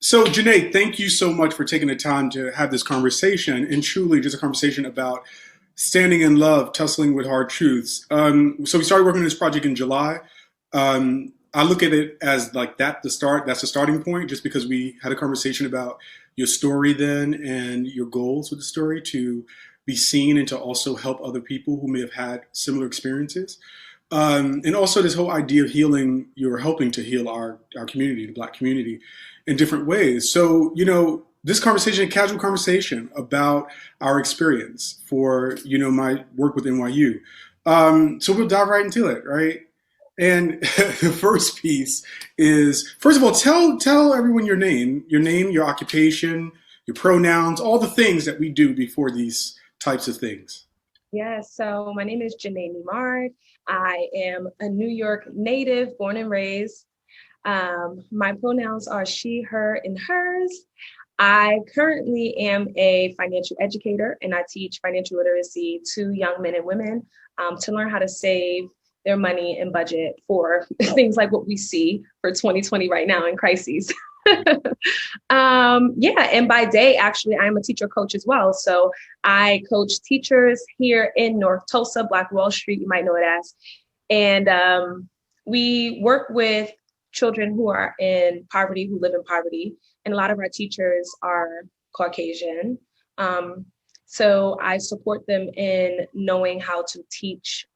So, Janae, thank you so much for taking the time to have this conversation and truly just a conversation about standing in love, tussling with hard truths. So, we started working on this project in July. I look at it as like that, the start, that's the starting point, just because we had a conversation about your story then and your goals with the story to be seen and to also help other people who may have had similar experiences. And also this whole idea of healing, you're helping to heal our community, the Black community, in different ways. So, this conversation, a casual conversation about our experience for, my work with NYU. So we'll dive right into it, right? And the first piece is, first of all, tell everyone your occupation, your pronouns, all the things that we do before these types of things. Yes, so my name is Janey Nemard. I am a New York native, born and raised. My pronouns are she, her, and hers. I currently am a financial educator and I teach financial literacy to young men and women to learn how to save their money and budget for things like what we see for 2020 right now in crises. Yeah, and by day, actually, I'm a teacher coach as well. So I coach teachers here in North Tulsa, Black Wall Street, you might know it as. And we work with children who are in poverty, who live in poverty. And a lot of our teachers are Caucasian. Um, so I support them in knowing how to teach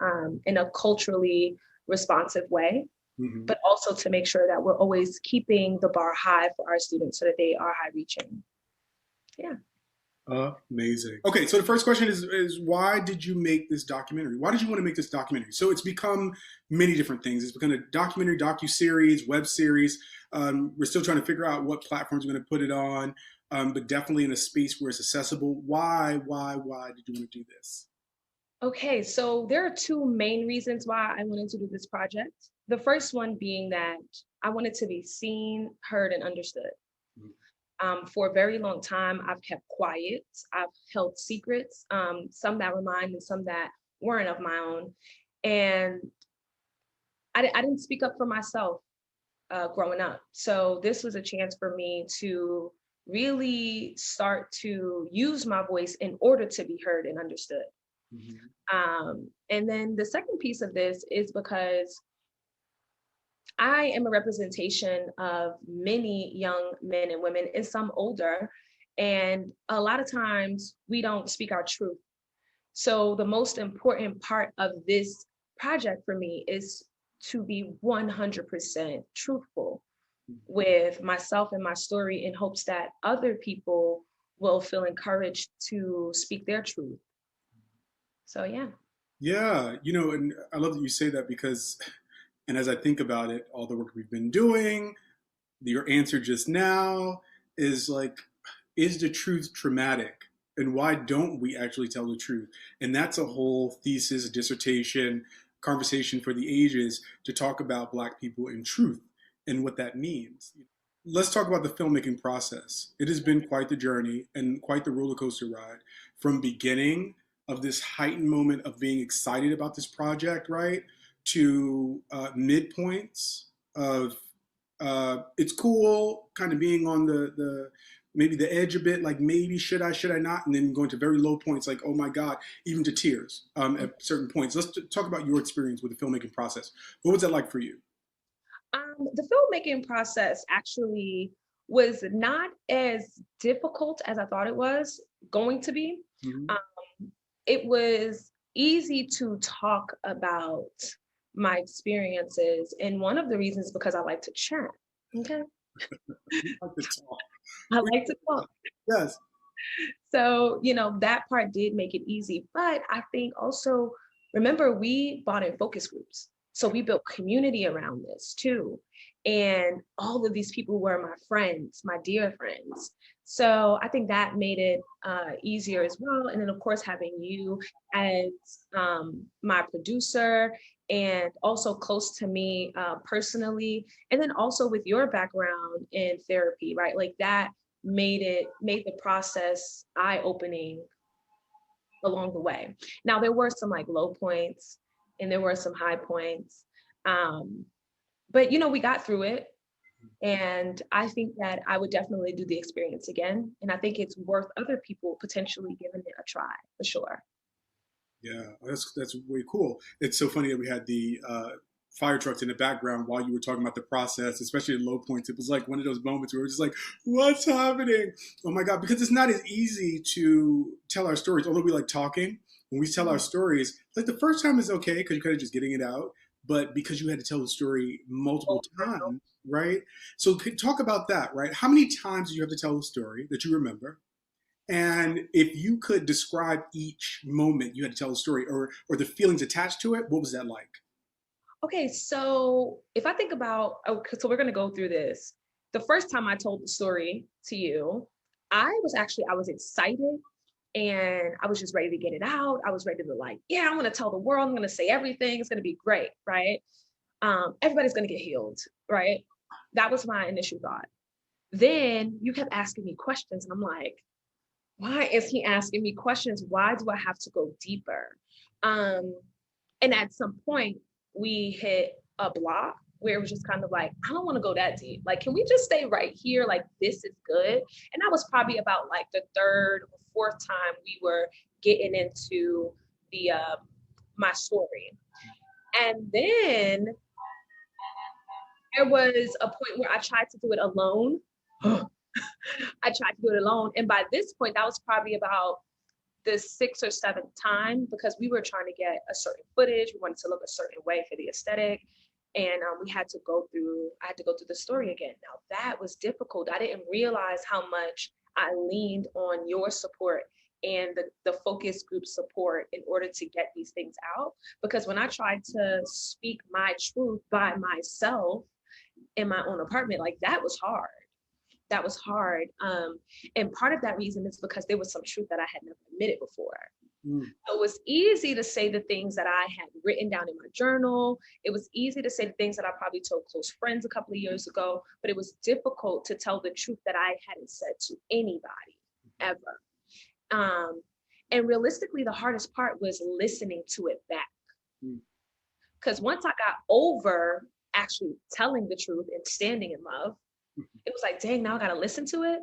in a culturally responsive way, Mhm. but also to make sure that we're always keeping the bar high for our students so that they are high reaching. Yeah. Amazing. Okay, so the first question is why did you make this documentary? Why did you want to make this documentary? So it's become many different things. It's become a documentary, docu-series, web series. We're still trying to figure out what platforms we're going to put it on, but definitely in a space where it's accessible. Why did you want to do this? Okay, so there are two main reasons why I wanted to do this project. The first one being that I wanted to be seen, heard, and understood. For a very long time, I've kept quiet. I've held secrets, some that were mine and some that weren't of my own. And I didn't speak up for myself growing up. So this was a chance for me to really start to use my voice in order to be heard and understood. Mhm. And then the second piece of this is because I am a representation of many young men and women, and some older. And a lot of times we don't speak our truth. So the most important part of this project for me is to be 100% truthful with myself and my story in hopes that other people will feel encouraged to speak their truth. So yeah. Yeah, and I love that you say that because, and as I think about it, all the work we've been doing, your answer just now is like, is the truth traumatic? And why don't we actually tell the truth? And that's a whole thesis, a dissertation, conversation for the ages to talk about Black people in truth and what that means. Let's talk about the filmmaking process. It has been quite the journey and quite the roller coaster ride from beginning of this heightened moment of being excited about this project, right, to midpoints of it's cool, kind of being on the maybe the edge a bit, like maybe should I not, and then going to very low points, like oh my god, even to tears at certain points. Let's talk about your experience with the filmmaking process. What was that like for you? The filmmaking process actually was not as difficult as I thought it was going to be. Mm-hmm. Um, it was easy to talk about my experiences, and one of the reasons because I like to chat. Okay, We like to talk. I We like like to to talk. talk. Yes. So, that part did make it easy. But I think also, remember, we bought in focus groups. So we built community around this too. And all of these people were my friends, my dear friends. So I think that made it easier as well. And then, of course, having you as my producer and also close to me personally. And then also with your background in therapy, right? Like that made the process eye-opening along the way. Now there were some like low points and there were some high points. Um, but we got through it. And I think that I would definitely do the experience again. And I think it's worth other people potentially giving it a try for sure. Yeah, that's way cool. It's so funny that we had the fire trucks in the background while you were talking about the process, especially at low points. It was like one of those moments where we're just like, "What's happening?" Oh my god! Because it's not as easy to tell our stories. Although we like talking, when we tell our stories, like the first time is okay because you're kind of just getting it out. But because you had to tell the story multiple times, right? So talk about that, right? How many times do you have to tell the story that you remember? And if you could describe each moment you had to tell a story or the feelings attached to it, what was that like? Okay, so if I think about, okay, so we're gonna go through this. The first time I told the story to you, I was excited and I was just ready to get it out. I was ready to like, yeah, I'm gonna tell the world, I'm gonna say everything, it's gonna be great, right? Everybody's gonna get healed, right? That was my initial thought. Then you kept asking me questions, and I'm like, why is he asking me questions? Why do I have to go deeper? Um, and at some point, we hit a block where it was just kind of like, I don't want to go that deep. Like, can we just stay right here? Like, this is good. And that was probably about like the third or fourth time we were getting into the my story. And then there was a point where I tried to do it alone. I tried to do it alone. And by this point, that was probably about the sixth or seventh time because we were trying to get a certain footage. We wanted to look a certain way for the aesthetic. And I had to go through the story again. Now that was difficult. I didn't realize how much I leaned on your support and the focus group support in order to get these things out. Because when I tried to speak my truth by myself in my own apartment, like that was hard. That was hard. And part of that reason is because there was some truth that I had never admitted before. Mm. So it was easy to say the things that I had written down in my journal. It was easy to say the things that I probably told close friends a couple of years ago, but it was difficult to tell the truth that I hadn't said to anybody ever. And realistically, the hardest part was listening to it back. Because once I got over actually telling the truth and standing in love, it was like, dang, now I got to listen to it.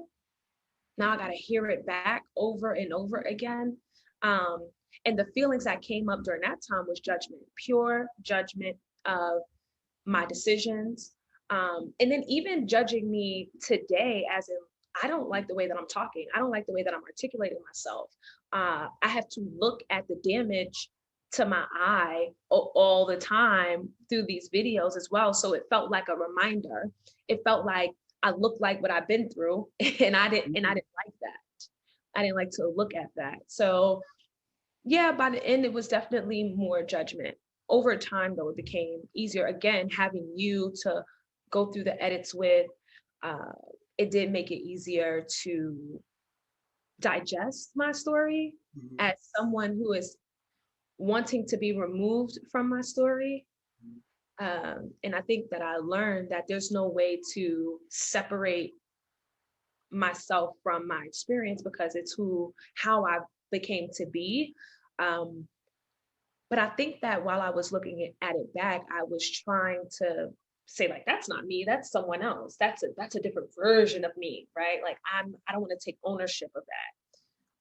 Now I got to hear it back over and over again. And the feelings that came up during that time was judgment, pure judgment of my decisions. And then even judging me today as in, I don't like the way that I'm talking. I don't like the way that I'm articulating myself. I have to look at the damage to my eye all the time through these videos as well. So it felt like a reminder. It felt like I looked like what I've been through, and I didn't like that. I didn't like to look at that. So yeah, by the end, it was definitely more judgment. Over time, though, it became easier. Again, having you to go through the edits with, uh, it did make it easier to digest my story Mhm. as someone who is wanting to be removed from my story. And I think that I learned that there's no way to separate myself from my experience because it's how I became to be. Um, but I think that while I was looking at it back, I was trying to say like, that's not me, that's someone else. That's a different version of me, right? Like I don't want to take ownership of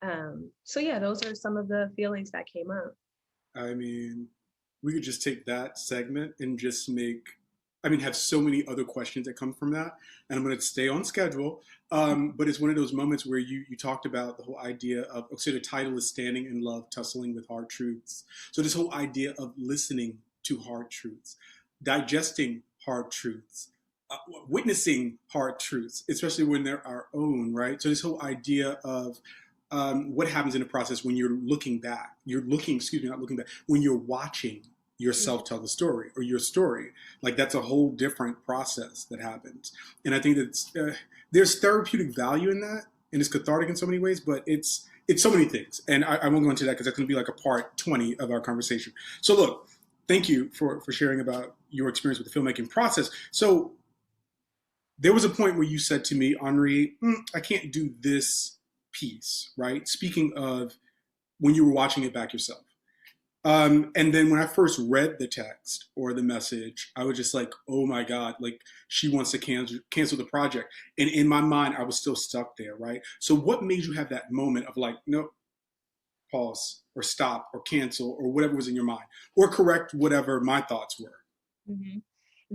that. So yeah, those are some of the feelings that came up. I mean, we could just take that segment and just I mean, have so many other questions that come from that. And I'm going to stay on schedule. But it's one of those moments where you talked about the whole idea of, so the title is Standing in Love, Tussling with Hard Truths. So this whole idea of listening to hard truths, digesting hard truths, witnessing hard truths, especially when they're our own, right? So this whole idea of what happens in the process when you're looking back, excuse me, not looking back, when you're watching yourself tell the story or your story, like that's a whole different process that happens. And I think that there's therapeutic value in that, and it's cathartic in so many ways, but it's so many things. And I won't go into that because that's going to be like a part 20 of our conversation. So look, thank you for sharing about your experience with the filmmaking process. So there was a point where you said to me, Henri, I can't do this piece, right? Speaking of when you were watching it back yourself. And then when I first read the text or the message, I was just like, oh my God, like she wants to cancel the project. And in my mind, I was still stuck there, right? So what made you have that moment of like, no, pause or stop or cancel or whatever was in your mind or correct whatever my thoughts were? Mm-hmm.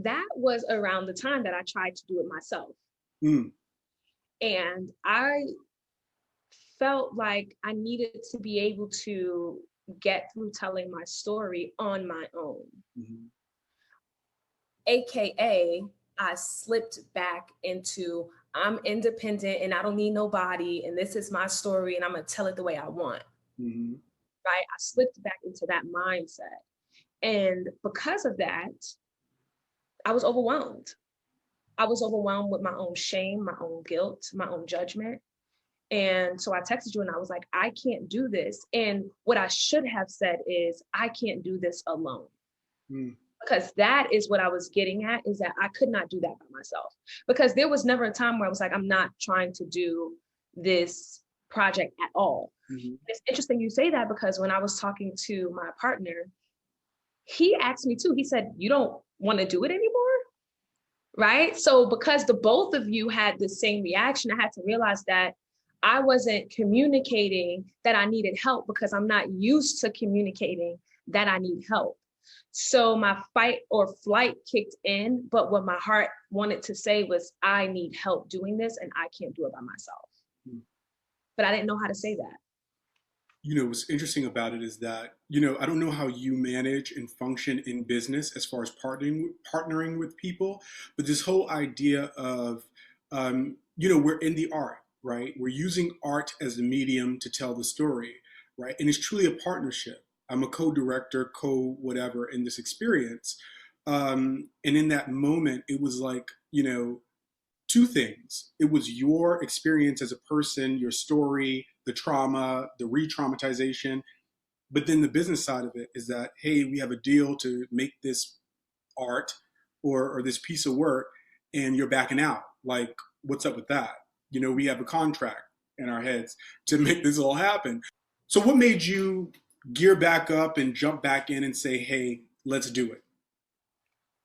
That was around the time that I tried to do it myself. Mm, And I felt like I needed to be able to get through telling my story on my own. mhm, AKA, I slipped back into I'm independent and I don't need nobody, and this is my story, and I'm gonna tell it the way I want. mhm, Right? I slipped back into that mindset. And because of that, I was overwhelmed. I was overwhelmed with my own shame, my own guilt, my own judgment. And so I texted you and I was like, I can't do this. And what I should have said is, I can't do this alone. mm, Because that is what I was getting at, is that I could not do that by myself. Because there was never a time where I was like, I'm not trying to do this project at all. mhm. It's interesting you say that, because when I was talking to my partner, he asked me too. He said, you don't want to do it anymore? Right? So because the both of you had the same reaction, I had to realize that I wasn't communicating that I needed help, because I'm not used to communicating that I need help. So my fight or flight kicked in, but what my heart wanted to say was, I need help doing this and I can't do it by myself. Mm. But I didn't know how to say that. What's interesting about it is that, I don't know how you manage and function in business as far as partnering with people, but this whole idea of, we're in the art, right? We're using art as the medium to tell the story, right? And it's truly a partnership. I'm a co-director, co-whatever in this experience. And in that moment, it was like, two things. It was your experience as a person, your story, the trauma, the re traumatization. But then the business side of it is that, hey, we have a deal to make this art or this piece of work, and you're backing out. Like, what's up with that? We have a contract in our heads to make this all happen. So, what made you gear back up and jump back in and say, hey, let's do it?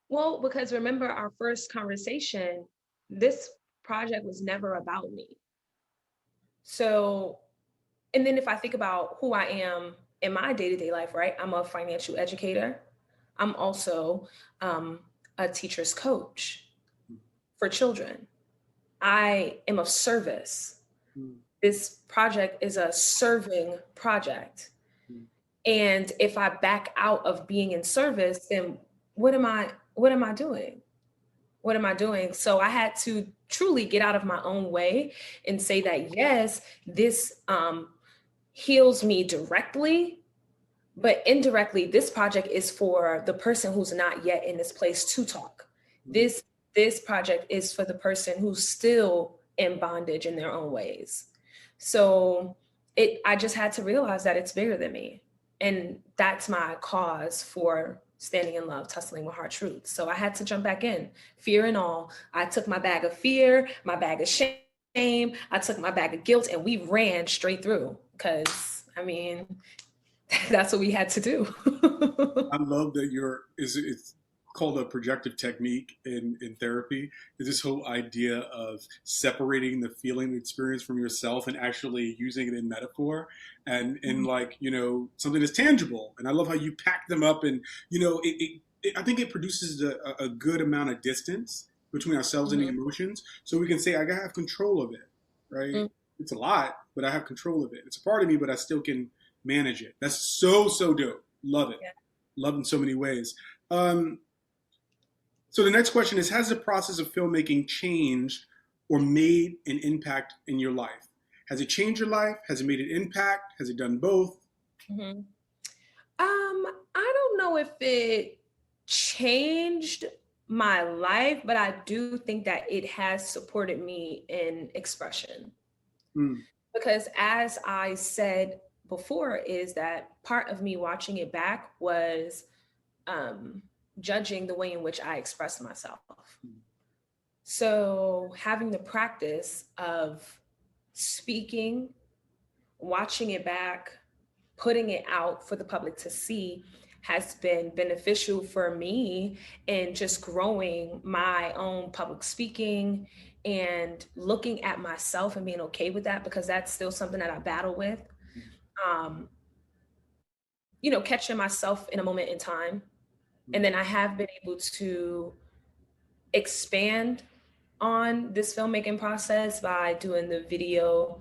Well, because remember our first conversation, this project was never about me. So, and then if I think about who I am in my day-to-day life, right? I'm a financial educator. I'm also a teacher's coach for children. I am of service. Mm, This project is a serving project. mm, And if I back out of being in service, then what am I doing? What am I doing? So I had to truly get out of my own way and say that, yes, this heals me directly, but indirectly, this project is for the person who's not yet in this place to talk. mm. This project is for the person who's still in bondage in their own ways. So I just had to realize that it's bigger than me. And that's my cause for standing in love, tussling with hard truths. So I had to jump back in, fear and all. I took my bag of fear, my bag of shame, I took my bag of guilt, and we ran straight through. Because, I mean, that's what we had to do. I love that it's called a projective technique in therapy. Is this whole idea of separating the feeling, the experience from yourself and actually using it in metaphor and in like, something that's tangible. And I love how you pack them up and, I think it produces a good amount of distance between ourselves and the Mhm. emotions. So we can say, I gotta have control of it, right? Mm, It's a lot, but I have control of it. It's a part of me, but I still can manage it. That's so, so dope. Love it. yeah. Love in so many ways. Um, so the next question is, has the process of filmmaking changed or made an impact in your life? Has it changed your life? Has it made an impact? Has it done both? Mhm. I don't know if it changed my life, but I do think that it has supported me in expression. Mm, Because as I said before, is that part of me watching it back was um, judging the way in which I express myself. So having the practice of speaking, watching it back, putting it out for the public to see has been beneficial for me in just growing my own public speaking and looking at myself and being okay with that, because that's still something that I battle with. Um, catching myself in a moment in time. And then I have been able to expand on this filmmaking process by doing the video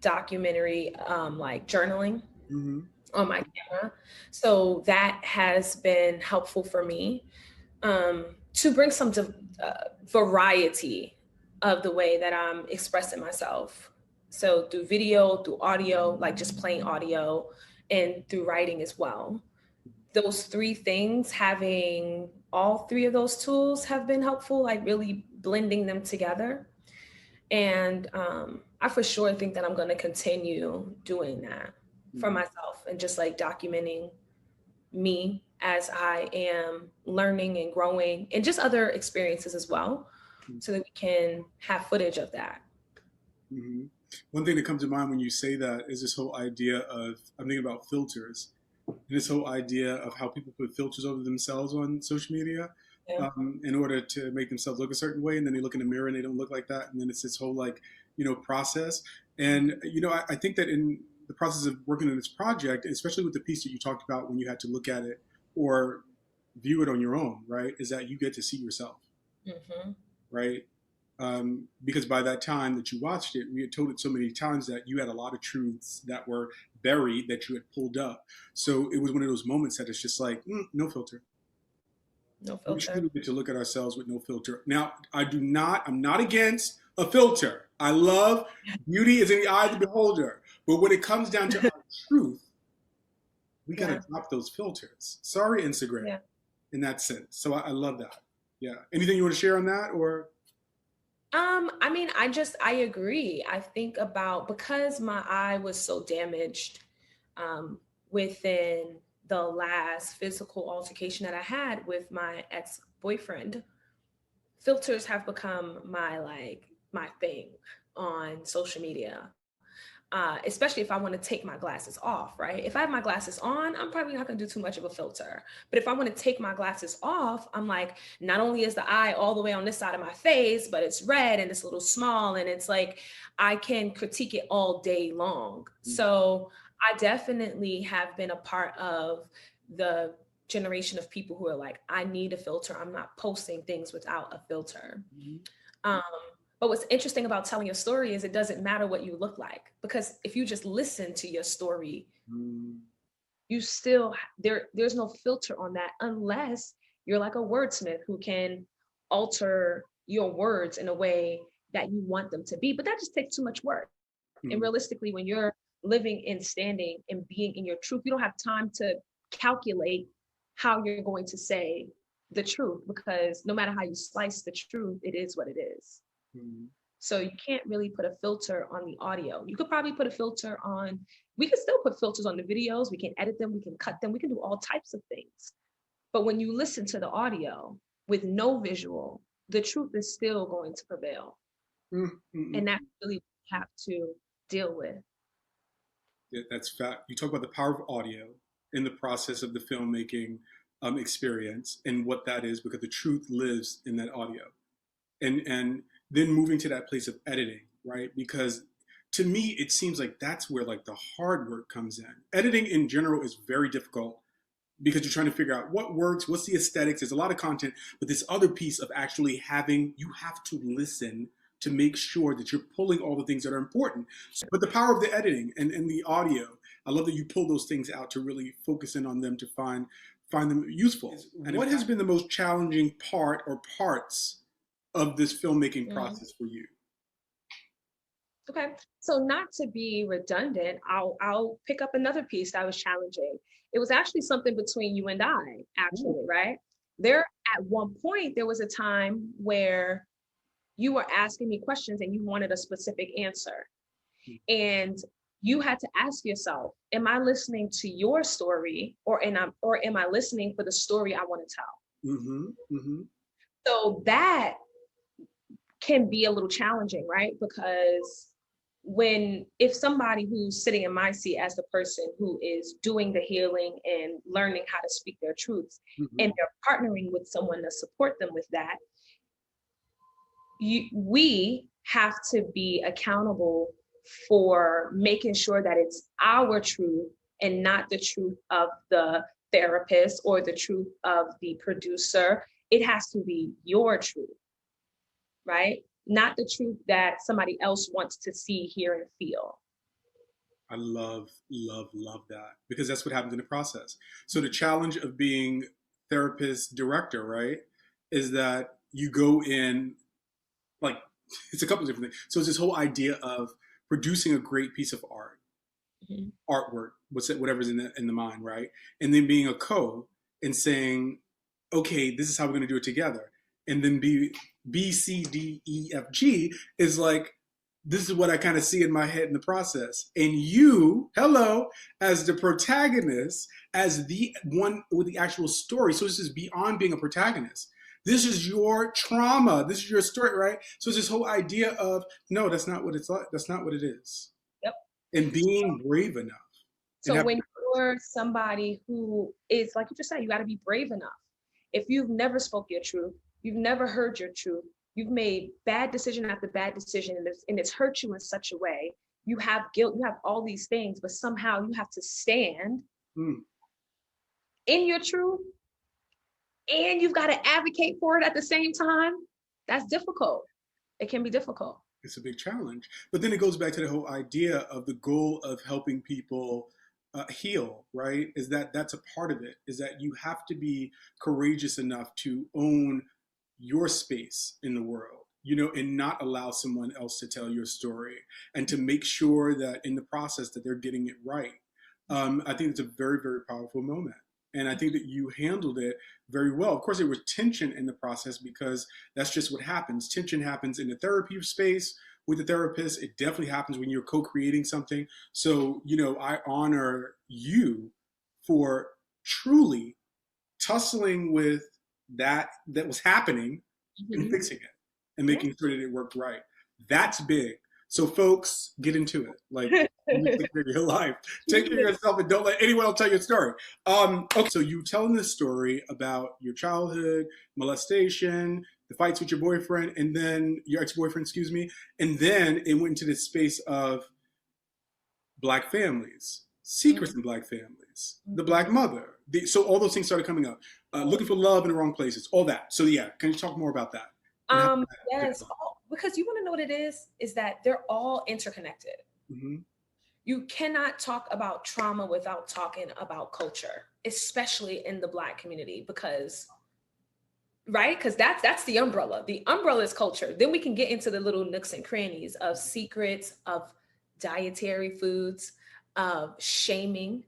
documentary, like journaling on my camera. So that has been helpful for me, to bring some variety of the way that I'm expressing myself. So through video, through audio, like just plain audio, and through writing as well. Those three things, having all three of those tools have been helpful, like really blending them together. And I for sure think that I'm going to continue doing that for myself and just like documenting me as I am learning and growing, and just other experiences as well, so that we can have footage of that. Mm-hmm. One thing that comes to mind when you say that is this whole idea of, I'm thinking about filters, and this whole idea of how people put filters over themselves on social media, Yeah. in order to make themselves look a certain way, and then they look in the mirror and they don't look like that, and then it's this whole like, process. And I think that in the process of working on this project, especially with the piece that you talked about when you had to look at it or view it on your own, right, is that you get to see yourself, right? Because by that time that you watched it, we had told it so many times that you had a lot of truths that were buried that you had pulled up. So it was one of those moments that it's just like, no filter. No filter. We truly get to look at ourselves with no filter. Now, I'm not against a filter. I love beauty is in the eye of the beholder. But when it comes down to our truth, we got to drop those filters. Sorry, Instagram, in that sense. So I love that. Yeah. Anything you want to share on that, or? I mean, I agree. I think about, because my eye was so damaged within the last physical altercation that I had with my ex-boyfriend, filters have become my thing on social media. Especially if I want to take my glasses off, right? If I have my glasses on, I'm probably not going to do too much of a filter. But if I want to take my glasses off, I'm like, not only is the eye all the way on this side of my face, but it's red and it's a little small. And it's like, I can critique it all day long. So I definitely have been a part of the generation of people who are like, I need a filter. I'm not posting things without a filter. But what's interesting about telling your story is it doesn't matter what you look like, because if you just listen to your story, you still, there's no filter on that, unless you're like a wordsmith who can alter your words in a way that you want them to be. But that just takes too much work. And realistically, when you're living and standing and being in your truth, you don't have time to calculate how you're going to say the truth, because no matter how you slice the truth, it is what it is. So you can't really put a filter on the audio. You could probably put a filter on, we can still put filters on the videos. We can edit them, we can cut them, we can do all types of things. But when you listen to the audio with no visual, the truth is still going to prevail. And that's really what you have to deal with. Yeah, that's fact. You talk about the power of audio in the process of the filmmaking experience and what that is, because the truth lives in that audio. And then moving to that place of editing, right? Because to me, it seems like that's where like the hard work comes in. Editing in general is very difficult because you're trying to figure out what works, what's the aesthetics. There's a lot of content, but this other piece of actually you have to listen to make sure that you're pulling all the things that are important. But the power of the editing and the audio, I love that you pull those things out to really focus in on them to find them useful. And what has been the most challenging part or parts of this filmmaking process for you? Okay, so not to be redundant, I'll pick up another piece that was challenging. It was actually something between you and I, actually, right? At one point, there was a time where you were asking me questions and you wanted a specific answer. And you had to ask yourself, am I listening to your story, or am I listening for the story I want to tell? So that can be a little challenging, right? Because if somebody who's sitting in my seat as the person who is doing the healing and learning how to speak their truths, and they're partnering with someone to support them with that, we have to be accountable for making sure that it's our truth and not the truth of the therapist or the truth of the producer. It has to be your truth, right? Not the truth that somebody else wants to see, hear, and feel. I love, love, love that because that's what happens in the process. So the challenge of being therapist director, right, is that you go in like it's a couple of different things. So it's this whole idea of producing a great piece of art, Mhm. artwork, whatever's in the mind, right, and then being a co and saying, okay, this is how we're going to do it together, and then B C D E F G is like this is what I kind of see in my head in the process. And you, hello, as the protagonist, as the one with the actual story. So this is beyond being a protagonist. This is your trauma. This is your story, right? So it's this whole idea of no, that's not what it's like. That's not what it is. Yep. And being brave enough. So when you're somebody who is, like you just said, you got to be brave enough. If you've never spoke your truth, you've never heard your truth, you've made bad decision after bad decision, and it's hurt you in such a way, you have guilt, you have all these things, but somehow you have to stand in your truth, and you've got to advocate for it at the same time. That's difficult. It can be difficult. It's a big challenge. But then it goes back to the whole idea of the goal of helping people heal, right? Is that that's a part of it, is that you have to be courageous enough to own your space in the world, you know, and not allow someone else to tell your story and to make sure that in the process that they're getting it right. I think it's a very, very powerful moment. And I think that you handled it very well. Of course, there was tension in the process because that's just what happens. Tension happens in the therapy space with the therapist. It definitely happens when you're co-creating something. So, you know, I honor you for truly tussling with that was happening and fixing it and making sure that it worked right. That's big. So folks, get into it. Like take care of your life. Take care of yourself and don't let anyone else tell your story. Okay, so you telling this story about your childhood, molestation, the fights with your boyfriend, and then your ex-boyfriend, excuse me, and then it went into this space of Black families, secrets in Black families, the Black mother. So all those things started coming up. Looking for love in the wrong places, all that. So yeah, can you talk more about that? Yes, because you want to know what it is that they're all interconnected. You cannot talk about trauma without talking about culture, especially in the Black community, because right? Because that's the umbrella. The umbrella is culture. Then we can get into the little nooks and crannies of secrets, of dietary foods, of shaming.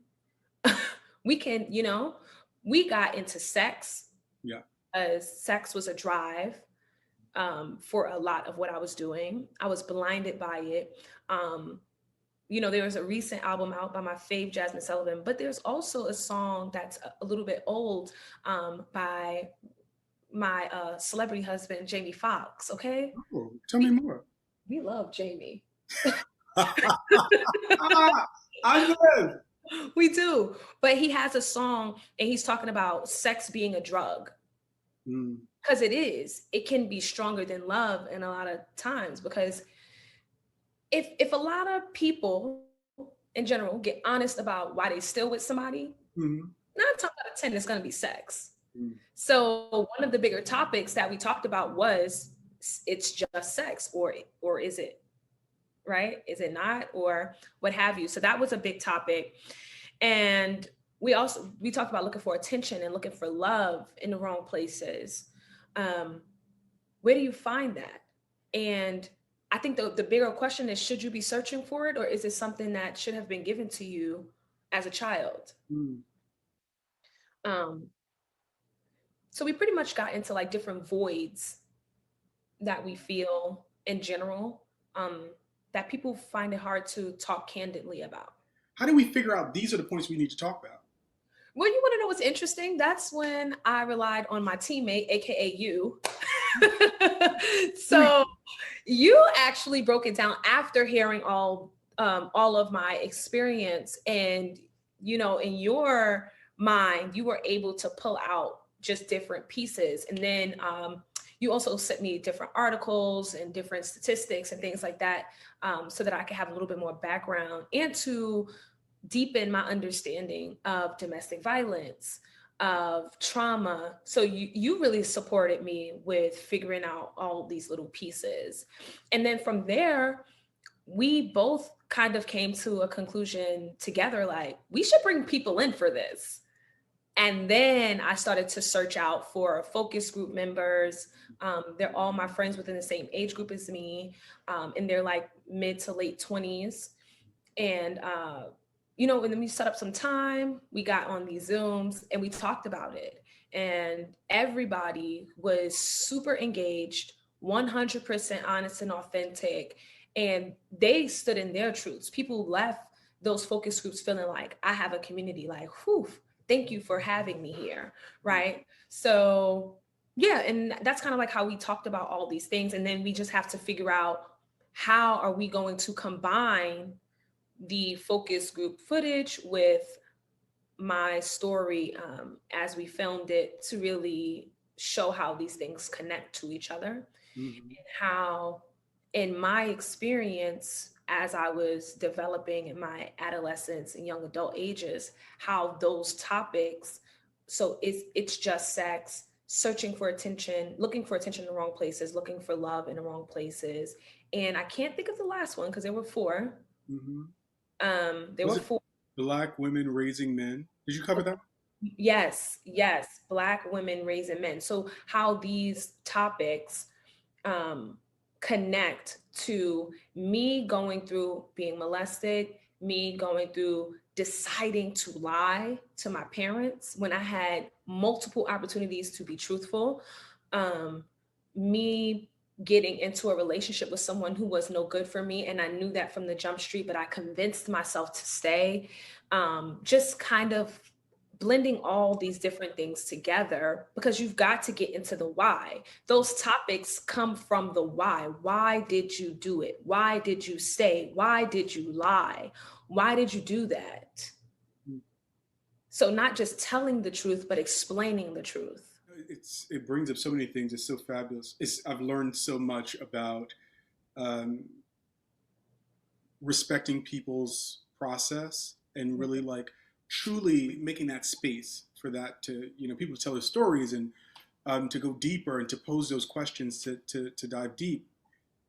We can, you know, we got into sex. Yeah. As sex was a drive for a lot of what I was doing. I was blinded by it. You know, there was a recent album out by my fave Jasmine Sullivan, but there's also a song that's a little bit old by my celebrity husband, Jamie Foxx. Okay. Oh, tell me more. We love Jamie. I live. We do. But he has a song and he's talking about sex being a drug. Because it is. It can be stronger than love in a lot of times. Because if a lot of people in general get honest about why they still with somebody, 9 times out of 10, it's going to be sex. So one of the bigger topics that we talked about was it's just sex, or is it, right? Is it not, or what have you? So that was a big topic. And we talked about looking for attention and looking for love in the wrong places. Where do you find that? And I think the bigger question is, should you be searching for it, or is it something that should have been given to you as a child? So we pretty much got into like different voids that we feel in general, that people find it hard to talk candidly about. How do we figure out these are the points we need to talk about? Well, you want to know what's interesting? That's when I relied on my teammate, aka you. So you actually broke it down after hearing all of my experience, and in your mind, you were able to pull out just different pieces, and then you also sent me different articles and different statistics and things like that, so that I could have a little bit more background and to deepen my understanding of domestic violence, of trauma. So you really supported me with figuring out all these little pieces. And then from there, we both kind of came to a conclusion together, like we should bring people in for this. And then I started to search out for focus group members. They're all my friends within the same age group as me, and they're like mid to late 20s. And and then we set up some time, we got on these Zooms and we talked about it. And everybody was super engaged, 100% honest and authentic. And they stood in their truths. People left those focus groups feeling like, I have a community, like, whew, thank you for having me here. Right. So, yeah. And that's kind of like how we talked about all these things. And then we just have to figure out, how are we going to combine the focus group footage with my story, as we filmed it, to really show how these things connect to each other. Mm-hmm. And how, in my experience, as I was developing in my adolescence and young adult ages, how those topics, so it's just sex, searching for attention, looking for attention in the wrong places, looking for love in the wrong places. And I can't think of the last one because there were four. Mm-hmm. There Was were it four. Black women raising men? Did you cover that? Yes, yes. Black women raising men. So how these topics connect to me going through being molested, me going through deciding to lie to my parents when I had multiple opportunities to be truthful, me getting into a relationship with someone who was no good for me. And I knew that from the jump street, but I convinced myself to stay. Just kind of blending all these different things together, because you've got to get into the why. Those topics come from the why. Why did you do it? Why did you stay? Why did you lie? Why did you do that? So not just telling the truth, but explaining the truth. It brings up so many things. It's so fabulous. I've learned so much about um, respecting people's process and really like truly making that space for that to people to tell their stories and to go deeper and to pose those questions to dive deep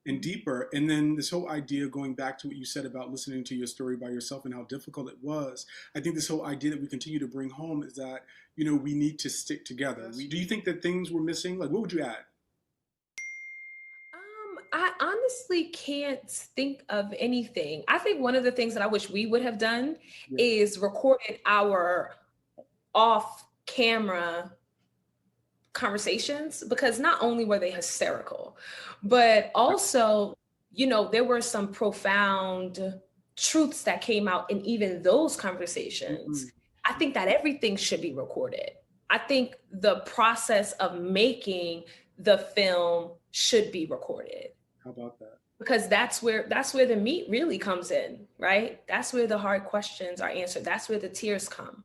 and deeper. And then this whole idea, going back to what you said about listening to your story by yourself and how difficult it was, I think this whole idea that we continue to bring home is that we need to stick together. Do you think that things were missing? Like, what would you add? I honestly can't think of anything. I think one of the things that I wish we would have done Yeah. is recorded our off camera conversations, because not only were they hysterical, but also, there were some profound truths that came out in even those conversations. Mm-hmm. I think that everything should be recorded. I think the process of making the film should be recorded. How about that? Because that's where the meat really comes in, right? That's where the hard questions are answered. That's where the tears come.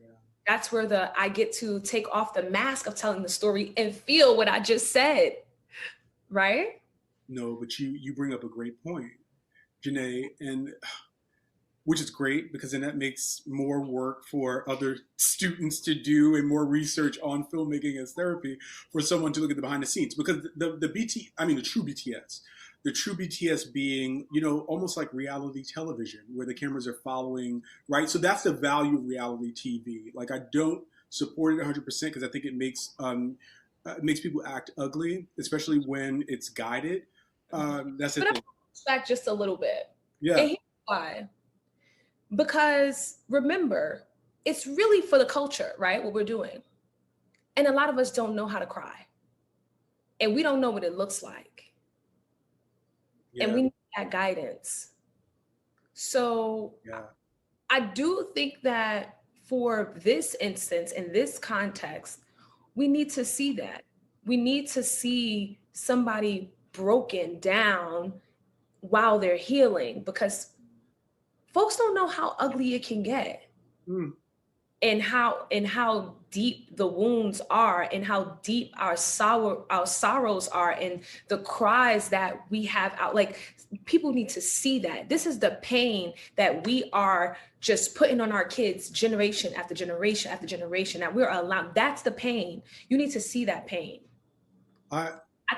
Yeah. That's where I get to take off the mask of telling the story and feel what I just said, right? No, but you bring up a great point, Janae, and which is great because then that makes more work for other students to do and more research on filmmaking as therapy for someone to look at the behind the scenes. Because the true BTS being, almost like reality television where the cameras are following, right? So that's the value of reality TV. Like, I don't support it 100% because I think it makes people act ugly, especially when it's guided. That's the But I'm thing. back just a little bit. Yeah. And here's why. Because remember, it's really for the culture, right? What we're doing. And a lot of us don't know how to cry. And we don't know what it looks like. Yeah. And we need that guidance. So yeah. I do think that for this instance, in this context, we need to see that. We need to see somebody broken down while they're healing, because folks don't know how ugly it can get. Mm. And how deep the wounds are, and how deep our sorrows are, and the cries that we have out. Like, people need to see that this is the pain that we are just putting on our kids generation after generation after generation, that we're allowed. That's the pain. You need to see that pain. I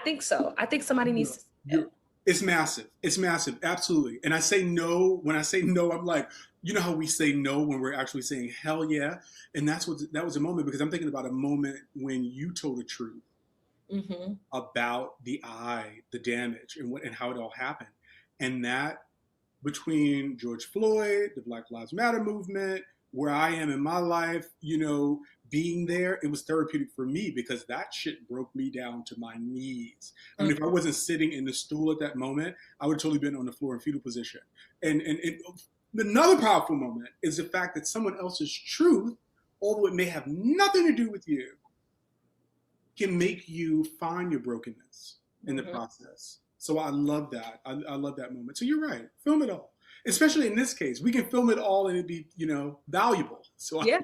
think so. I think somebody needs to see that. It's massive. It's massive. Absolutely. And I say no. When I say no, I'm like, you know how we say no when we're actually saying hell yeah. And that was a moment, because I'm thinking about a moment when you told the truth about the damage, and how it all happened. And that, between George Floyd, the Black Lives Matter movement, where I am in my life, being there, it was therapeutic for me, because that shit broke me down to my knees. I mean, if I wasn't sitting in the stool at that moment, I would have totally been on the floor in fetal position. And another powerful moment is the fact that someone else's truth, although it may have nothing to do with you, can make you find your brokenness in the process. So I love that. I love that moment. So you're right. Film it all. Especially in this case, we can film it all and it'd be, valuable. So yeah.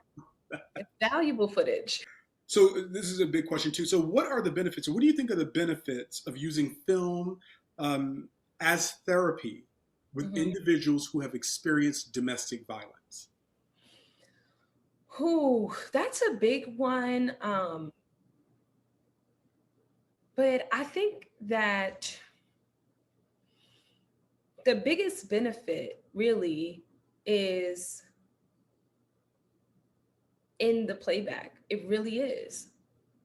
It's valuable footage. So this is a big question too. So what are the benefits, or what do you think are the benefits of using film as therapy with individuals who have experienced domestic violence? That's a big one. But I think that the biggest benefit really is in the playback. It really is.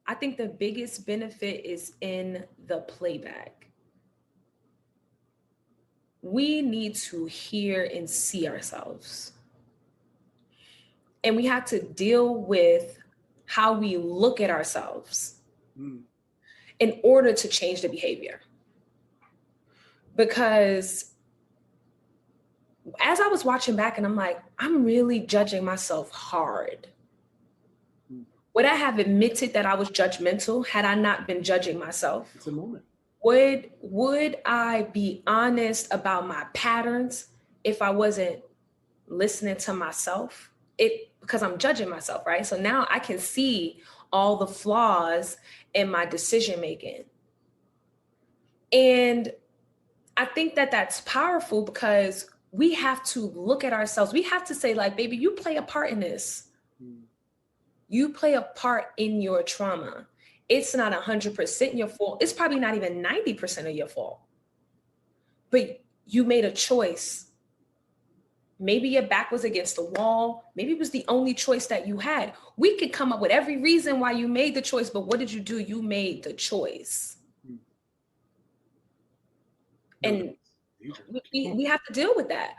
I think the biggest benefit is in the playback. We need to hear and see ourselves. And we have to deal with how we look at ourselves in order to change the behavior. Because as I was watching back, and I'm like, I'm really judging myself hard. Would I have admitted that I was judgmental had I not been judging myself? It's a moment. Would I be honest about my patterns if I wasn't listening to myself? Because I'm judging myself, right? So now I can see all the flaws in my decision making. And I think that that's powerful, because we have to look at ourselves. We have to say, like, baby, you play a part in this. You play a part in your trauma. It's not 100% your fault. It's probably not even 90% of your fault. But you made a choice. Maybe your back was against the wall. Maybe it was the only choice that you had. We could come up with every reason why you made the choice, but what did you do? You made the choice. And we have to deal with that.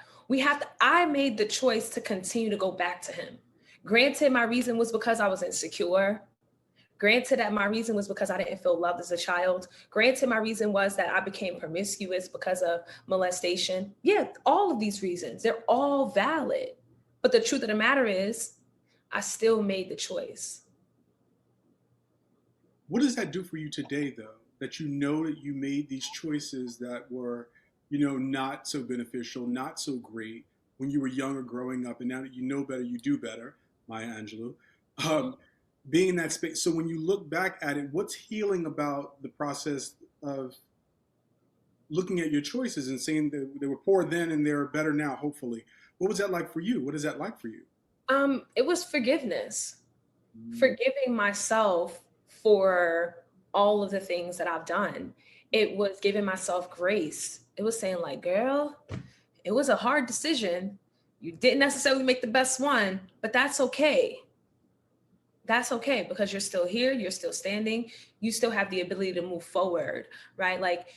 I made the choice to continue to go back to him. Granted, my reason was because I was insecure. Granted that my reason was because I didn't feel loved as a child. Granted, my reason was that I became promiscuous because of molestation. Yeah, all of these reasons, they're all valid. But the truth of the matter is, I still made the choice. What does that do for you today, though? That you know that you made these choices that were, not so beneficial, not so great when you were younger growing up, and now that you know better, you do better, Maya Angelou. Being in that space. So when you look back at it, what's healing about the process of looking at your choices and saying that they were poor then and they're better now, hopefully? What was that like for you? What is that like for you? It was forgiveness. Forgiving myself for all of the things that I've done. It was giving myself grace. It was saying, like, girl, it was a hard decision. You didn't necessarily make the best one, but that's okay. That's okay, because you're still here, you're still standing, you still have the ability to move forward, right? Like,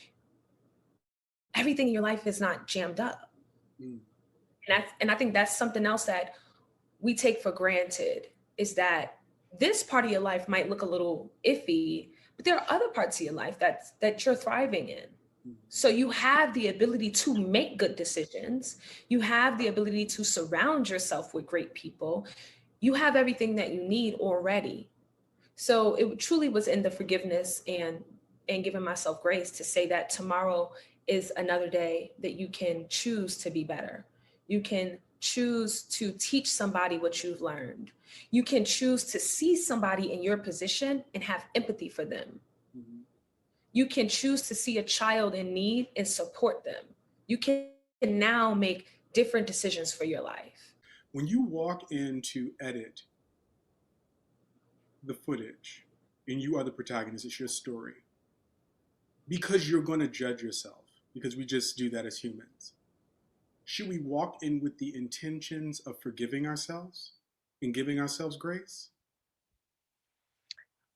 everything in your life is not jammed up. And I think that's something else that we take for granted, is that this part of your life might look a little iffy, but there are other parts of your life that you're thriving in. So you have the ability to make good decisions. You have the ability to surround yourself with great people. you have everything that you need already. So it truly was in the forgiveness and giving myself grace to say that tomorrow is another day that you can choose to be better. You can choose to teach somebody what you've learned. You can choose to see somebody in your position and have empathy for them. Mm-hmm. You can choose to see a child in need and support them. You can now make different decisions for your life. When you walk in to edit the footage and you are the protagonist, it's your story, because you're going to judge yourself, because we just do that as humans. Should we walk in with the intentions of forgiving ourselves and giving ourselves grace?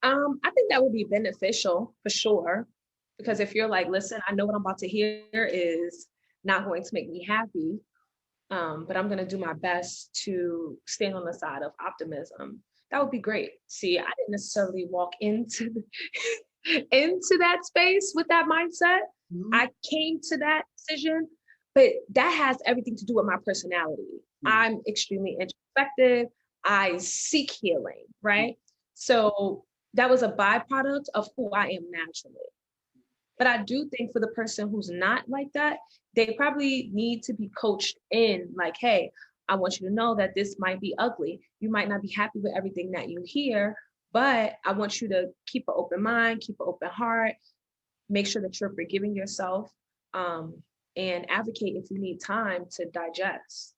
I think that would be beneficial for sure. Because if you're like, listen, I know what I'm about to hear is not going to make me happy, but I'm going to do my best to stand on the side of optimism. That would be great. See, I didn't necessarily walk into into that space with that mindset. Mm-hmm. I came to that decision, but that has everything to do with my personality. Mm-hmm. I'm extremely introspective. I seek healing, right? So that was a byproduct of who I am naturally. But I do think for the person who's not like that, they probably need to be coached in like, hey, I want you to know that this might be ugly. You might not be happy with everything that you hear, but I want you to keep an open mind, keep an open heart, make sure that you're forgiving yourself, um, and advocate if you need time to digest.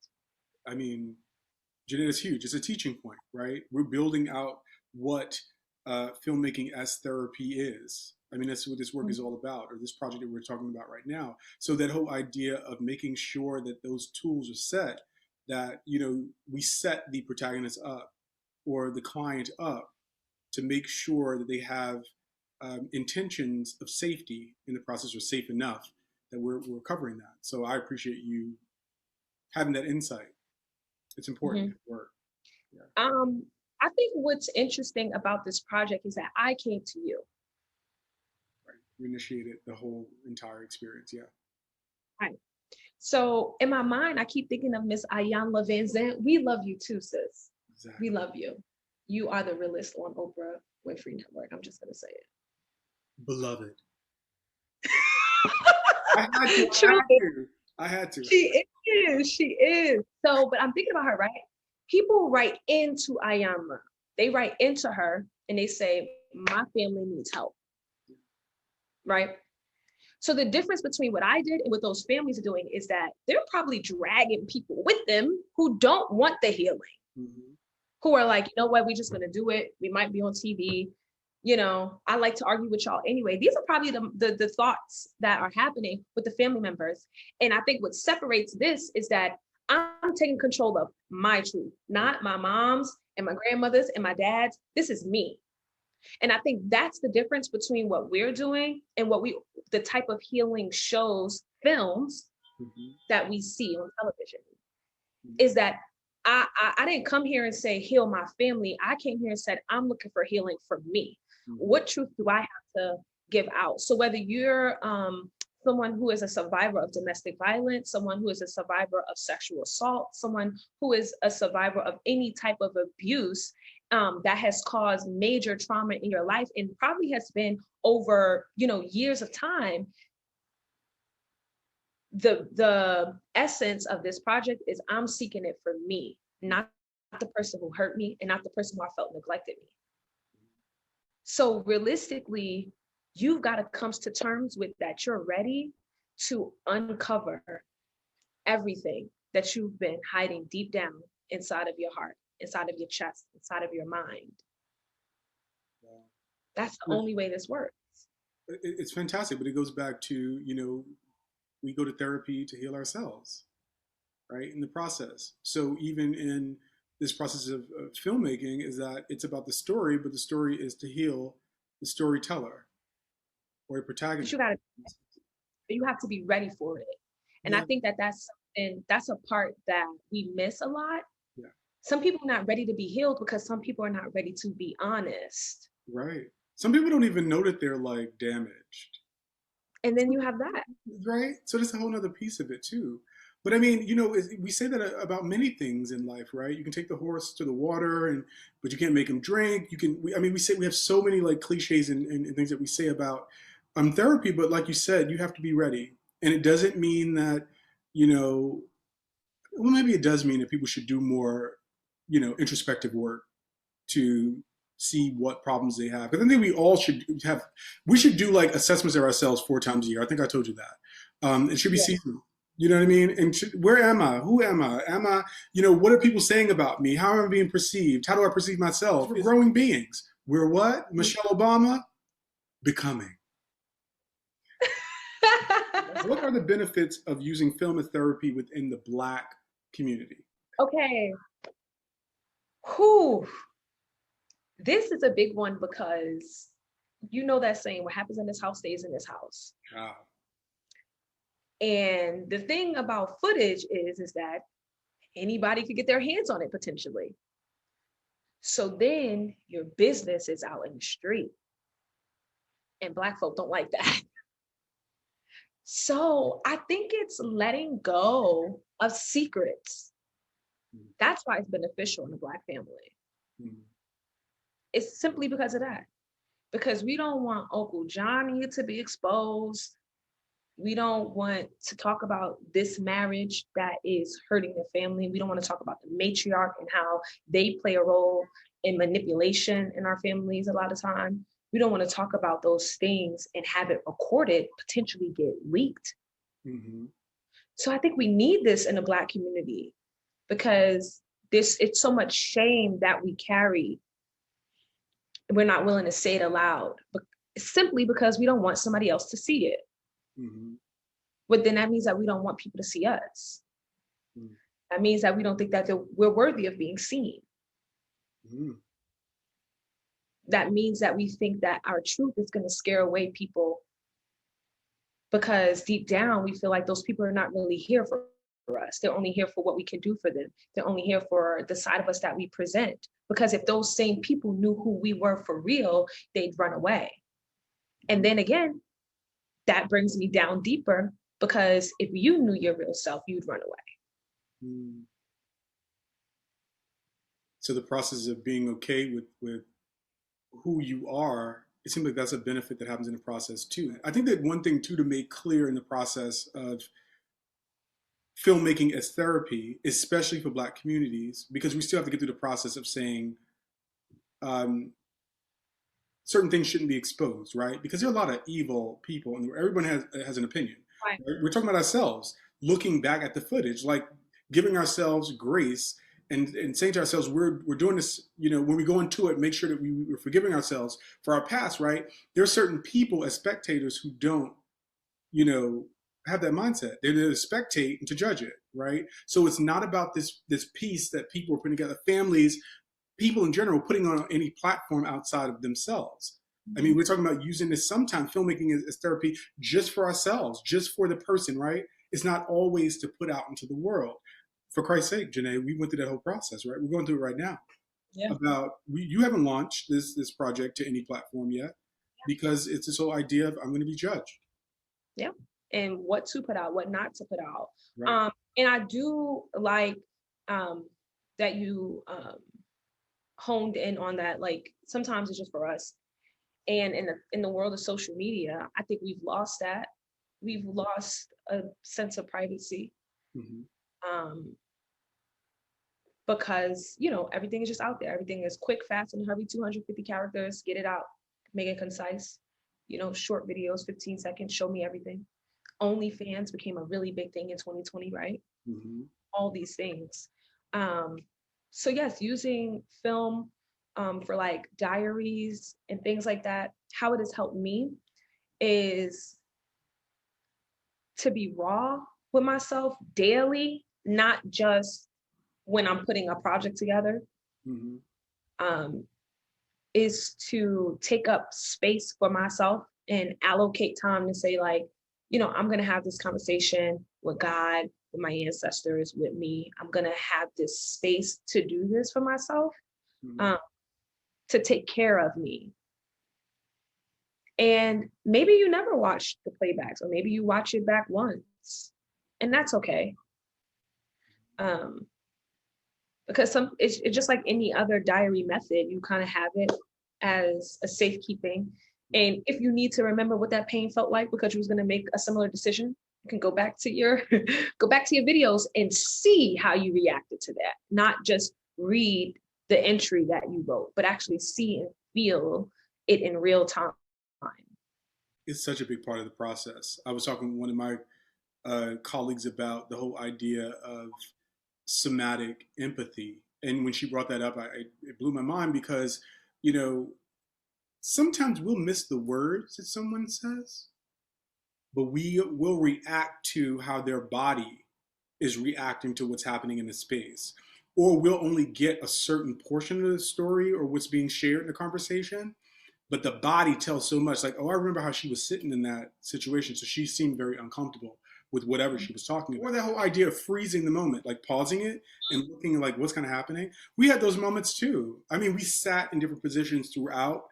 I mean, Jeanette, is huge. It's a teaching point, right? We're building out what filmmaking as therapy is. I mean, that's what this work is all about, or this project that we're talking about right now. So that whole idea of making sure that those tools are set, that we set the protagonist up or the client up to make sure that they have intentions of safety in the process, or safe enough that we're covering that. So I appreciate you having that insight. It's important Mhm. work. Yeah. I think what's interesting about this project is that I came to you. Right. You initiated the whole entire experience. Yeah. Right. So in my mind, I keep thinking of Miss Ayanla Van Zandt. We love you too, sis. We Exactly. love you. You are the realist on Oprah Winfrey Network. I'm just gonna say Beloved. I it. had to. I Truly, had to. I had to. she is. She is. So, but I'm thinking about her, right? People write into Ayanla. They write into her and they say, "My family needs help." Right. So the difference between what I did and what those families are doing is that they're probably dragging people with them who don't want the healing, Mm-hmm. who are like, you know what, we're just gonna do it. We might be on TV. I like to argue with y'all anyway. These are probably the thoughts that are happening with the family members. And I think what separates this is that I'm taking control of my truth, not my mom's and my grandmother's and my dad's. This is me. And I think that's the difference between what we're doing and the type of healing shows, films Mm-hmm. that we see on television, Mm-hmm. is that I didn't come here and say, heal my family. I came here and said, I'm looking for healing for me. Mm-hmm. What truth do I have to give out? So whether you're someone who is a survivor of domestic violence, someone who is a survivor of sexual assault, someone who is a survivor of any type of abuse that has caused major trauma in your life and probably has been over, years of time, the essence of this project is I'm seeking it for me, not the person who hurt me and not the person who I felt neglected me. So realistically, you've got to come to terms with that. You're ready to uncover everything that you've been hiding deep down inside of your heart, inside of your chest, inside of your mind. Wow. That's the Yeah. only way this works. It's fantastic, but it goes back to we go to therapy to heal ourselves, right? In the process. So even in this process of filmmaking, is that it's about the story, but the story is to heal the storyteller or the But protagonist. you have to be ready for it. And I Yeah. think that that's a part that we miss a lot. Yeah. Some people are not ready to be healed because some people are not ready to be honest. Right. Some people don't even know that they're like damaged. And then you have that. Right. So that's a whole nother piece of it too. But I mean, you know, we say that about many things in life, right? You can take the horse to the water, and but you can't make him drink. You can, I mean, we say we have so many like cliches and things that we say about therapy. But like you said, you have to be ready, and it doesn't mean that, you know, well, maybe it does mean that people should do more, you know, introspective work to see what problems they have. Because I think we all should have, we should do like assessments of ourselves 4 times a year. I think I told you that. It should be Yeah. seasonal. You know what I mean? And where am I? Who am I? Am I, you know, what are people saying about me? How am I being perceived? How do I perceive myself? We're growing beings. We're what? Michelle Obama? Becoming. What are the benefits of using film as therapy within the Black community? Okay. Whew. This is a big one because you know that saying, what happens in this house stays in this house. Wow. And the thing about footage is that anybody could get their hands on it potentially. So then your business is out in the street. And Black folk don't like that. So I think it's letting go of secrets. That's why it's beneficial in the Black family. Mm-hmm. It's simply because of that. Because we don't want Uncle Johnny to be exposed. We don't want to talk about this marriage that is hurting the family. We don't want to talk about the matriarch and how they play a role in manipulation in our families a lot of time. We don't want to talk about those things and have it recorded, potentially get leaked. Mm-hmm. So I think we need this in the Black community because it's so much shame that we carry. We're not willing to say it aloud, but simply because we don't want somebody else to see it. Mm-hmm. But then that means that we don't want people to see us. Mm-hmm. That means that we don't think that we're worthy of being seen. Mm-hmm. That means that we think that our truth is going to scare away people because deep down we feel like those people are not really here for us. They're only here for what we can do for them. They're only here for the side of us that we present. Because if those same people knew who we were for real, they'd run away. And then again, that brings me down deeper because if you knew your real self, you'd run away. Mm. So the process of being okay with who you are, it seems like that's a benefit that happens in the process too. I think that one thing too to make clear in the process of filmmaking as therapy, especially for Black communities, because we still have to get through the process of saying um, certain things shouldn't be exposed, right? Because there are a lot of evil people, and everyone has an opinion. Right. Right? We're talking about ourselves, looking back at the footage, like giving ourselves grace and saying to ourselves, we're doing this, you know, when we go into it, make sure that we're forgiving ourselves for our past, right? There are certain people as spectators who don't, you know, have that mindset. They're there to spectate and to judge it, right? So it's not about this piece that people are putting together, families, people in general, putting on any platform outside of themselves. I mean, we're talking about using this sometimes, filmmaking as therapy, just for ourselves, just for the person, right? It's not always to put out into the world. For Christ's sake, Janae, we went through that whole process, right? We're going through it right now. Yeah. You haven't launched this project to any platform yet because it's this whole idea of I'm going to be judged. Yeah. And what to put out, what not to put out. Right. And I do like that you honed in on that. Like sometimes it's just for us. And in the world of social media, I think we've lost that. We've lost a sense of privacy. Mm-hmm. Because, you know, everything is just out there. Everything is quick, fast, and hurry, 250 characters, get it out, make it concise. You know, short videos, 15 seconds, show me everything. OnlyFans became a really big thing in 2020, right? Mm-hmm. All these things. So yes, using film for like diaries and things like that, how it has helped me is to be raw with myself daily, not just when I'm putting a project together. Mm-hmm. Is to take up space for myself and allocate time to say like, you know, I'm going to have this conversation with God, with my ancestors, with me. I'm going to have this space to do this for myself, mm-hmm. To take care of me. And maybe you never watched the playbacks, or maybe you watch it back once, and that's okay. Because it's just like any other diary method. You kind of have it as a safekeeping. And if you need to remember what that pain felt like because you was going to make a similar decision, you can go back to your go back to your videos and see how you reacted to that. Not just read the entry that you wrote, but actually see and feel it in real time. It's such a big part of the process. I was talking with one of my colleagues about the whole idea of somatic empathy. And when she brought that up, it blew my mind because, you know, sometimes we'll miss the words that someone says, but we will react to how their body is reacting to what's happening in the space. Or we'll only get a certain portion of the story or what's being shared in the conversation, but the body tells so much. Like, oh, I remember how she was sitting in that situation, so she seemed very uncomfortable with whatever she was talking about. Or that whole idea of freezing the moment, like pausing it and looking like what's kind of happening. We had those moments too. I mean, we sat in different positions throughout,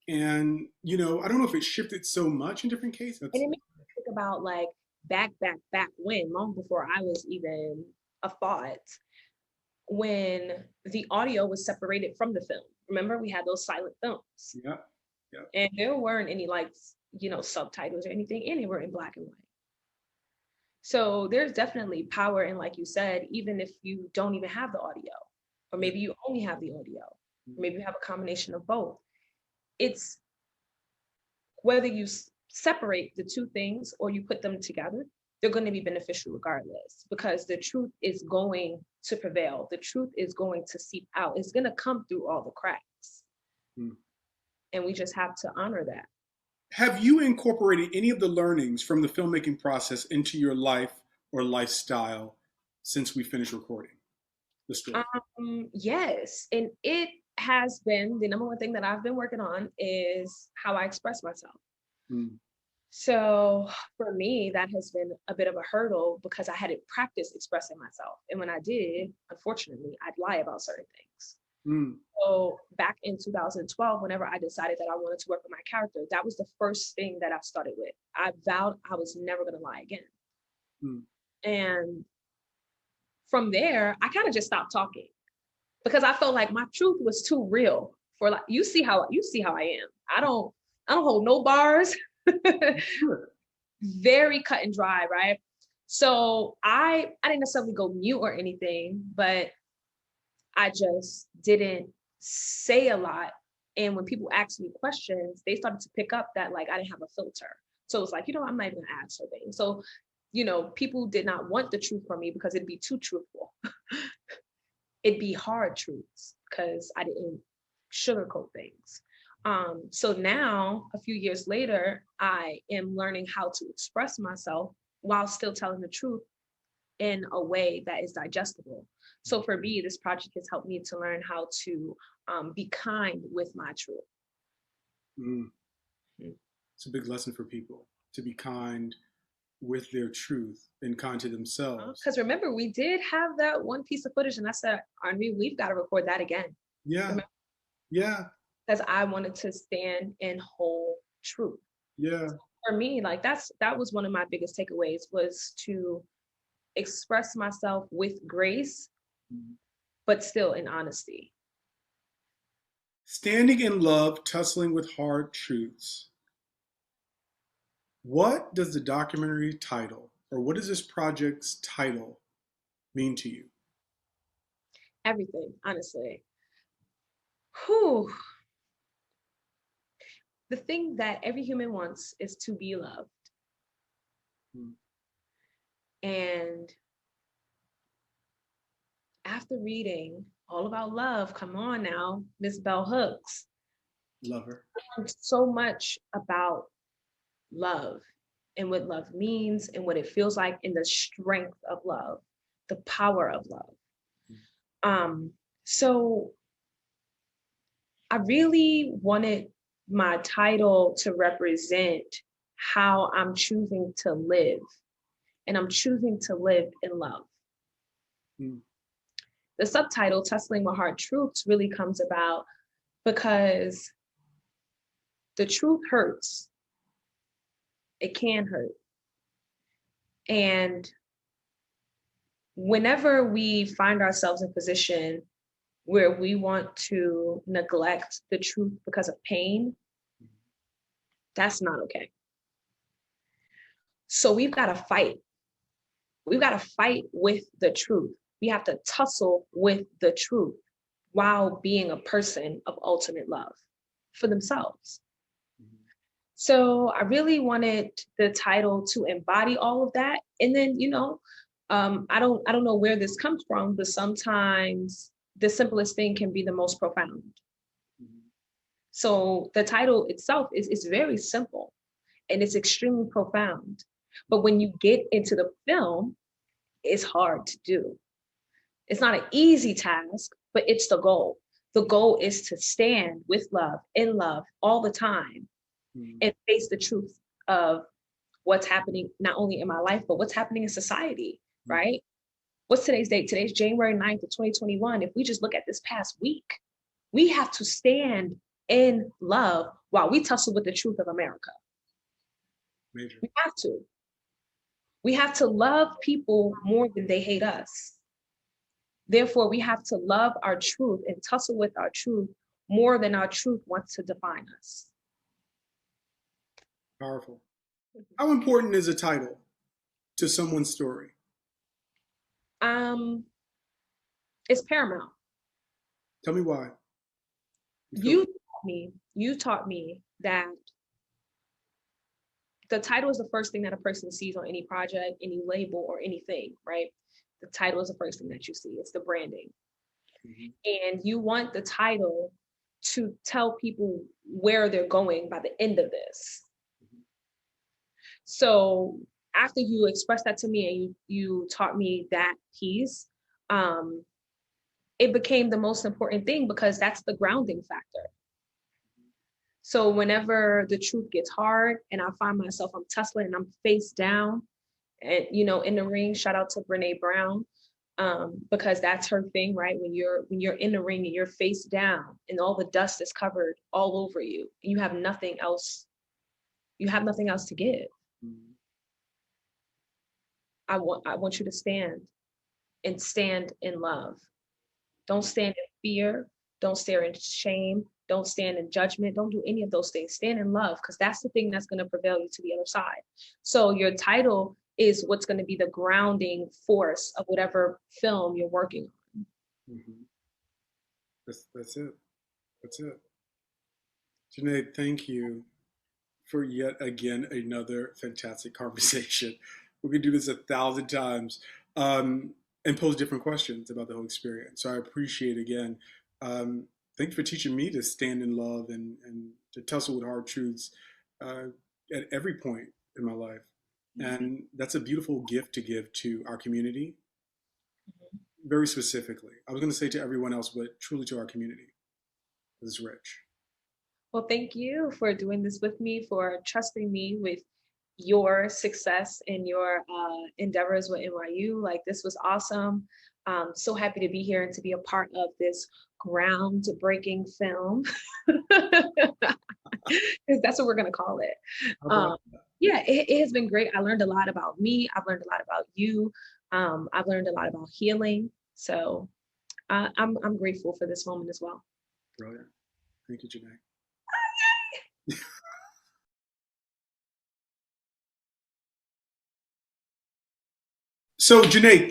and you know, I don't know if it shifted so much in different cases. And it makes me think about like back when, long before I was even a thought, when the audio was separated from the film. Remember, we had those silent films. Yeah. Yeah. And there weren't any like, subtitles or anything, and they were in black and white. So there's definitely power in, like you said, even if you don't even have the audio, or maybe you only have the audio, or maybe you have a combination of both. It's whether you separate the two things or you put them together, they're going to be beneficial regardless, because the truth is going to prevail. The truth is going to seep out. It's going to come through all the cracks. And we just have to honor that. Have you incorporated any of the learnings from the filmmaking process into your life or lifestyle since we finished recording the story? Yes. And it has been the number one thing that I've been working on is how I express myself. So for me, that has been a bit of a hurdle because I hadn't practiced expressing myself. And when I did, unfortunately, I'd lie about certain things. So back in 2012, whenever I decided that I wanted to work with my character, that was the first thing that I started with. I vowed I was never going to lie again. And from there, I kind of just stopped talking because I felt like my truth was too real for, like, you see how I am. I don't hold no bars. Very cut and dry, right? So I didn't necessarily go mute or anything, but I just didn't say a lot. And when people asked me questions, they started to pick up that like I didn't have a filter. So it's like, I'm not even gonna answer things. So, people did not want the truth from me because it'd be too truthful. It'd be hard truths because I didn't sugarcoat things. So now, a few years later, I am learning how to express myself while still telling the truth in a way that is digestible. So for me, this project has helped me to learn how to be kind with my truth. It's a big lesson for people to be kind with their truth and kind to themselves. Because remember, we did have that one piece of footage, and I said, Henri, we've got to record that again. Yeah. Remember? Yeah. Because I wanted to stand in whole truth. Yeah. So for me, like that was one of my biggest takeaways, was to express myself with grace, but still in honesty. Standing in love, tussling with hard truths. What does the documentary title, or what does this project's title mean to you? Everything, honestly. Whew. The thing that every human wants is to be loved. And after reading All About Love, come on now, Miss Bell Hooks. Love her. I learned so much about love and what love means and what it feels like, and the strength of love, the power of love. So I really wanted my title to represent how I'm choosing to live, and I'm choosing to live in love. The subtitle, Tussling with Hard Truths, really comes about because the truth hurts. It can hurt. And whenever we find ourselves in a position where we want to neglect the truth because of pain, that's not okay. So we've got to fight. We've got to fight with the truth. We have to tussle with the truth while being a person of ultimate love for themselves. So I really wanted the title to embody all of that. And then, I don't know where this comes from, but sometimes the simplest thing can be the most profound. So the title itself is very simple and it's extremely profound. But when you get into the film, it's hard to do. It's not an easy task, but it's the goal. The goal is to stand with love, in love, all the time, and face the truth of what's happening, not only in my life, but what's happening in society, right? What's today's date? Today's January 9th of 2021. If we just look at this past week, we have to stand in love while we tussle with the truth of America. Major. We have to. We have to love people more than they hate us. Therefore, we have to love our truth and tussle with our truth more than our truth wants to define us. Powerful. How important is a title to someone's story? It's paramount. Tell me why. You taught me that the title is the first thing that a person sees on any project, any label, or anything, right? The title is the first thing that you see. It's the branding. And you want the title to tell people where they're going by the end of this. So after you expressed that to me and you taught me that piece, it became the most important thing because that's the grounding factor. So whenever the truth gets hard and I find myself, I'm tussling and I'm face down and, in the ring, shout out to Brene Brown, because that's her thing, right? When you're in the ring and you're face down and all the dust is covered all over you and you have nothing else to give. I want you to stand in love. Don't stand in fear. Don't stare in shame. Don't stand in judgment. Don't do any of those things. Stand in love, because that's the thing that's going to prevail you to the other side. So your title is what's going to be the grounding force of whatever film you're working on. That's it. That's it. Janey, thank you for yet again another fantastic conversation. We could do this 1,000 times and pose different questions about the whole experience. So I appreciate again. Thank you for teaching me to stand in love and to tussle with hard truths at every point in my life. And that's a beautiful gift to give to our community, very specifically. I was going to say to everyone else, but truly to our community. It's rich. Well, thank you for doing this with me, for trusting me with your success and your endeavors with NYU. Like, this was awesome. So happy to be here and to be a part of this groundbreaking film. Because that's what we're going to call it. Yeah, it has been great. I learned a lot about me. I've learned a lot about you. I've learned a lot about healing. So I'm grateful for this moment as well. Brilliant. Thank you, Janey. So, Janey,